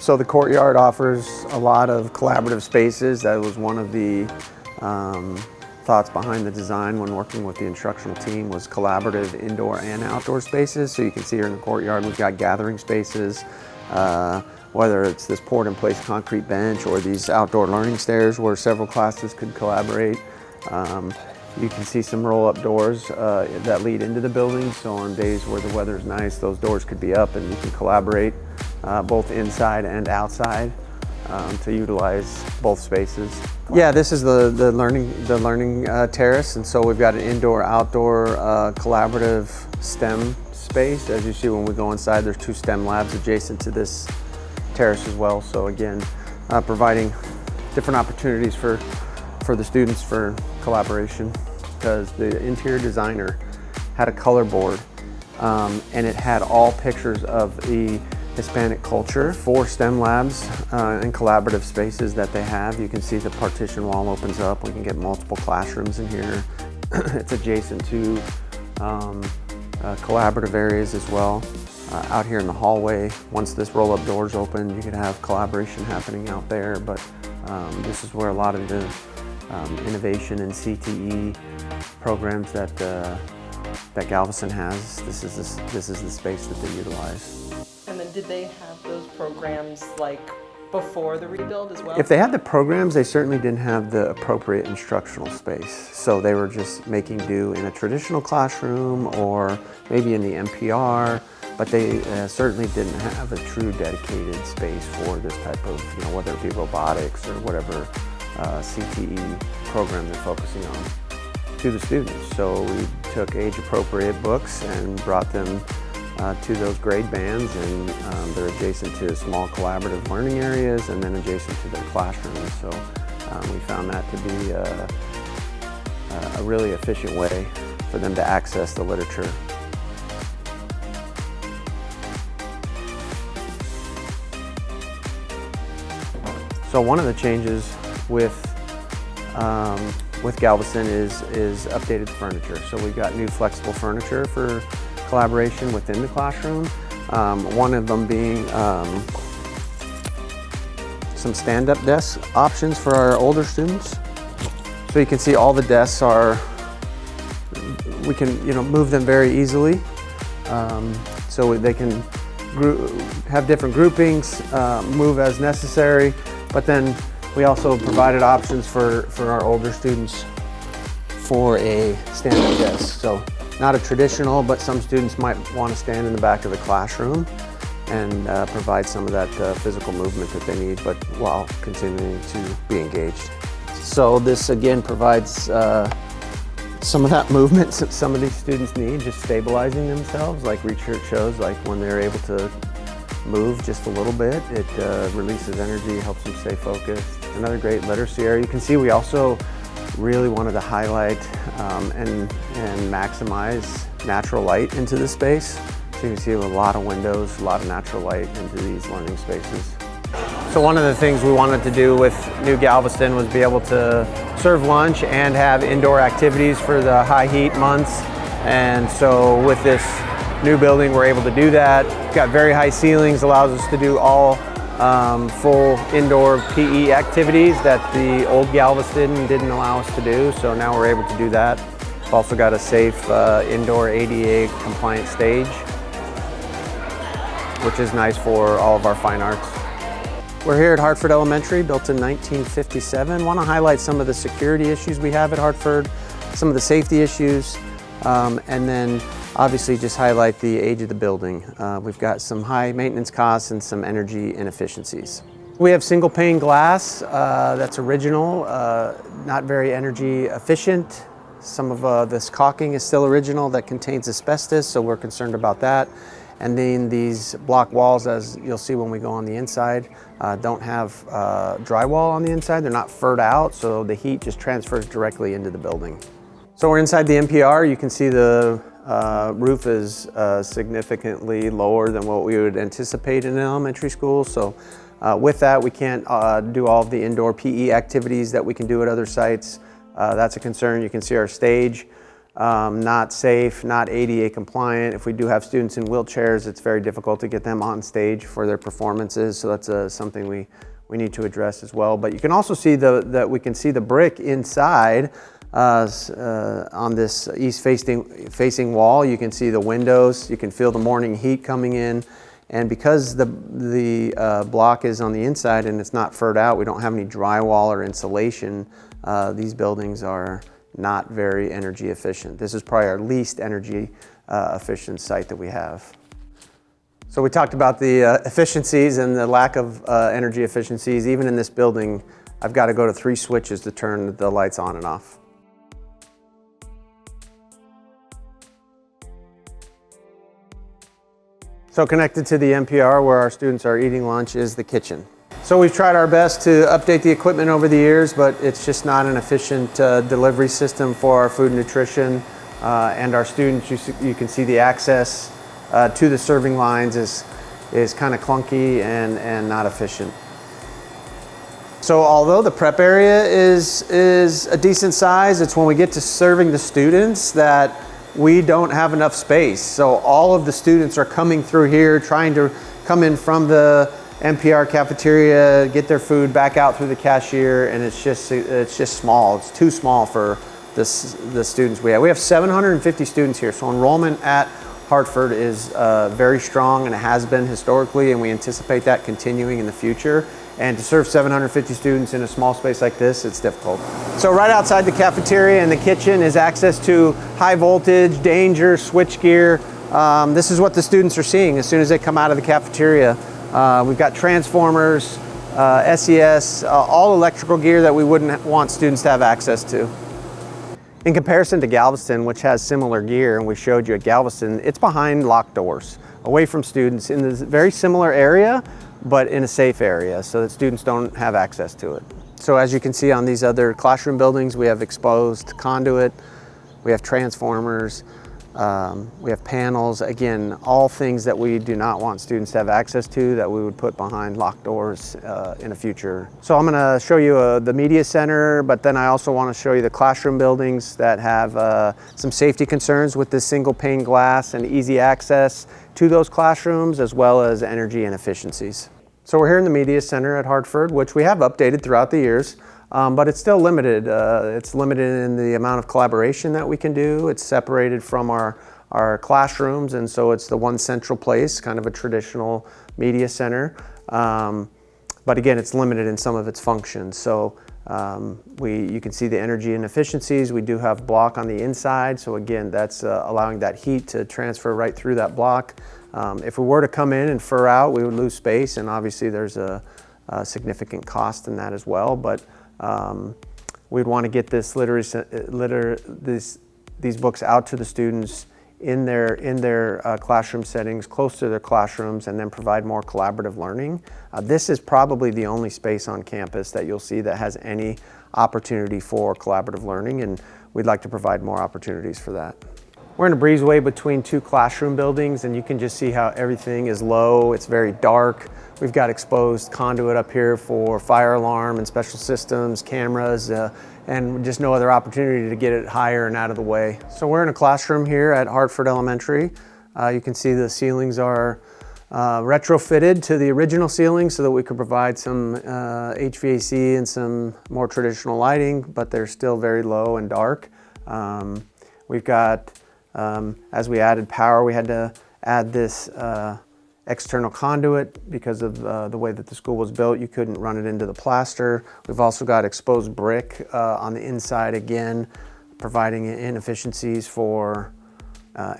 So the courtyard offers a lot of collaborative spaces. That was one of the thoughts behind the design when working with the instructional team, was collaborative indoor and outdoor spaces. So you can see here in the courtyard we've got gathering spaces, whether it's this poured-in-place concrete bench or these outdoor learning stairs where several classes could collaborate. You can see some roll-up doors that lead into the building, so on days where the weather's nice, those doors could be up and you can collaborate both inside and outside to utilize both spaces. Yeah, this is the learning terrace, and so we've got an indoor-outdoor collaborative STEM space. As you see when we go inside, there's 2 STEM labs adjacent to this terrace as well. So again, providing different opportunities for the students for collaboration, because the interior designer had a color board and it had all pictures of the Hispanic culture, 4 STEM labs and collaborative spaces that they have. You can see the partition wall opens up. We can get multiple classrooms in here. It's adjacent to collaborative areas as well. Out here in the hallway, once this roll-up doors open, you could have collaboration happening out there, but this is where a lot of the innovation and CTE programs that Galveston has. This is the space that they utilize. And then did they have those programs like before the rebuild as well? If they had the programs, they certainly didn't have the appropriate instructional space. So they were just making do in a traditional classroom or maybe in the NPR, but they certainly didn't have a true dedicated space for this type of, whether it be robotics or whatever CTE program they're focusing on to the students. So we took age-appropriate books and brought them to those grade bands, and they're adjacent to small collaborative learning areas and then adjacent to their classrooms. So we found that to be a really efficient way for them to access the literature. So one of the changes with Galveston is updated furniture. So we've got new flexible furniture for collaboration within the classroom. One of them being some stand-up desk options for our older students. So you can see all the desks we can move them very easily. So they can have different groupings, move as necessary, but then we also provided options for our older students for a stand-up desk. So not a traditional, but some students might want to stand in the back of the classroom and provide some of that physical movement that they need, but while continuing to be engaged. So this again provides some of that movement some of these students need, just stabilizing themselves, like research shows, like when they're able to move just a little bit, it releases energy, helps them stay focused. Another great literacy area. You can see we also really wanted to highlight and maximize natural light into the space. So you can see a lot of windows, a lot of natural light into these learning spaces. So one of the things we wanted to do with New Galveston was be able to serve lunch and have indoor activities for the high heat months. And so with this new building, we're able to do that. It's got very high ceilings, allows us to do all full indoor PE activities that the old Galveston didn't allow us to do. So now we're able to do that. We've also got a safe indoor ADA compliant stage, which is nice for all of our fine arts. We're here at Hartford Elementary, built in 1957. Want to highlight some of the security issues we have at Hartford, some of the safety issues, and then obviously just highlight the age of the building. We've got some high maintenance costs and some energy inefficiencies. We have single pane glass that's original, not very energy efficient. Some of this caulking is still original that contains asbestos, so we're concerned about that. And then these block walls, as you'll see when we go on the inside, don't have drywall on the inside. They're not furred out, so the heat just transfers directly into the building. So we're inside the NPR. You can see the roof is significantly lower than what we would anticipate in an elementary school. So with that, we can't do all of the indoor PE activities that we can do at other sites. That's a concern. You can see our stage not safe, not ADA compliant. If we do have students in wheelchairs, it's very difficult to get them on stage for their performances. So that's something we need to address as well. But you can also see that we can see the brick inside on this east-facing wall. You can see the windows. You can feel the morning heat coming in. And because the block is on the inside and it's not furred out, we don't have any drywall or insulation. These buildings are not very energy efficient. This is probably our least energy efficient site that we have. So we talked about the efficiencies and the lack of energy efficiencies. Even in this building, I've got to go to 3 switches to turn the lights on and off. So connected to the NPR where our students are eating lunch is the kitchen. So we've tried our best to update the equipment over the years, but it's just not an efficient delivery system for our food and nutrition. And our students, you can see the access to the serving lines is kind of clunky and not efficient. So although the prep area is a decent size, it's when we get to serving the students that we don't have enough space. So all of the students are coming through here, trying to come in from the NPR cafeteria, get their food back out through the cashier, and it's just small. It's too small for the students we have. We have 750 students here, so enrollment at Hartford is very strong, and it has been historically, and we anticipate that continuing in the future. And to serve 750 students in a small space like this, it's difficult. So right outside the cafeteria and the kitchen is access to high voltage, danger, switchgear. This is what the students are seeing as soon as they come out of the cafeteria. We've got transformers, SES, all electrical gear that we wouldn't want students to have access to. In comparison to Galveston, which has similar gear, and we showed you at Galveston, it's behind locked doors, away from students in this very similar area, but in a safe area so that students don't have access to it. So as you can see on these other classroom buildings, we have exposed conduit, we have transformers, we have panels. Again, all things that we do not want students to have access to that we would put behind locked doors in the future. So I'm gonna show you the media center, but then I also wanna show you the classroom buildings that have some safety concerns with this single pane glass and easy access to those classrooms, as well as energy inefficiencies. So we're here in the media center at Hartford, which we have updated throughout the years. But it's still limited. It's limited in the amount of collaboration that we can do. It's separated from our classrooms, and so it's the one central place, kind of a traditional media center. But again, it's limited in some of its functions. So you can see the energy inefficiencies. We do have block on the inside, so again, that's allowing that heat to transfer right through that block. If we were to come in and fur out, we would lose space, and obviously there's a significant cost in that as well. But we'd want to get these books out to the students in their classroom settings, close to their classrooms, and then provide more collaborative learning. This is probably the only space on campus that you'll see that has any opportunity for collaborative learning, and we'd like to provide more opportunities for that. We're in a breezeway between 2 classroom buildings, and you can just see how everything is low. It's very dark. We've got exposed conduit up here for fire alarm and special systems, cameras, and just no other opportunity to get it higher and out of the way. So we're in a classroom here at Hartford Elementary. You can see the ceilings are retrofitted to the original ceiling so that we could provide some HVAC and some more traditional lighting, but they're still very low and dark. We've got, as we added power, we had to add this external conduit because of the way that the school was built. You couldn't run it into the plaster. We've also got exposed brick on the inside, again, providing inefficiencies for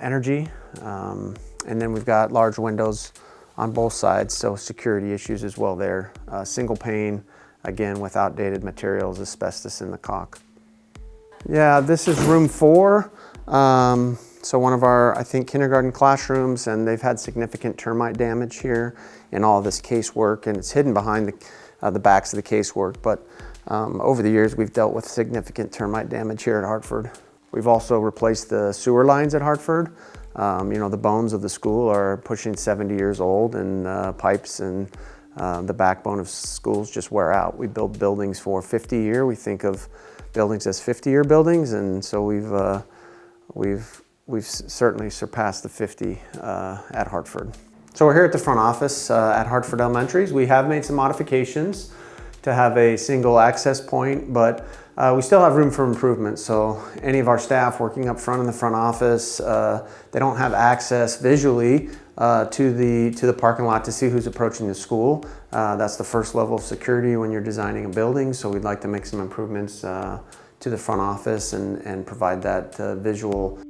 energy. And then we've got large windows on both sides, so security issues as well there. Single pane, again, with outdated materials, asbestos in the caulk. Yeah, this is room 4. So one of our, I think, kindergarten classrooms, and they've had significant termite damage here in all of this casework, and it's hidden behind the backs of the casework. But over the years, we've dealt with significant termite damage here at Hartford. We've also replaced the sewer lines at Hartford. You know, the bones of the school are pushing 70 years old, and pipes and the backbone of schools just wear out. We build buildings for 50 years. We think of buildings as 50-year buildings, and so we've certainly surpassed the 50 at Hartford. So we're here at the front office at Hartford Elementaries. We have made some modifications to have a single access point, but we still have room for improvement. So any of our staff working up front in the front office, they don't have access visually to the parking lot to see who's approaching the school. That's the first level of security when you're designing a building. So we'd like to make some improvements to the front office and provide that visual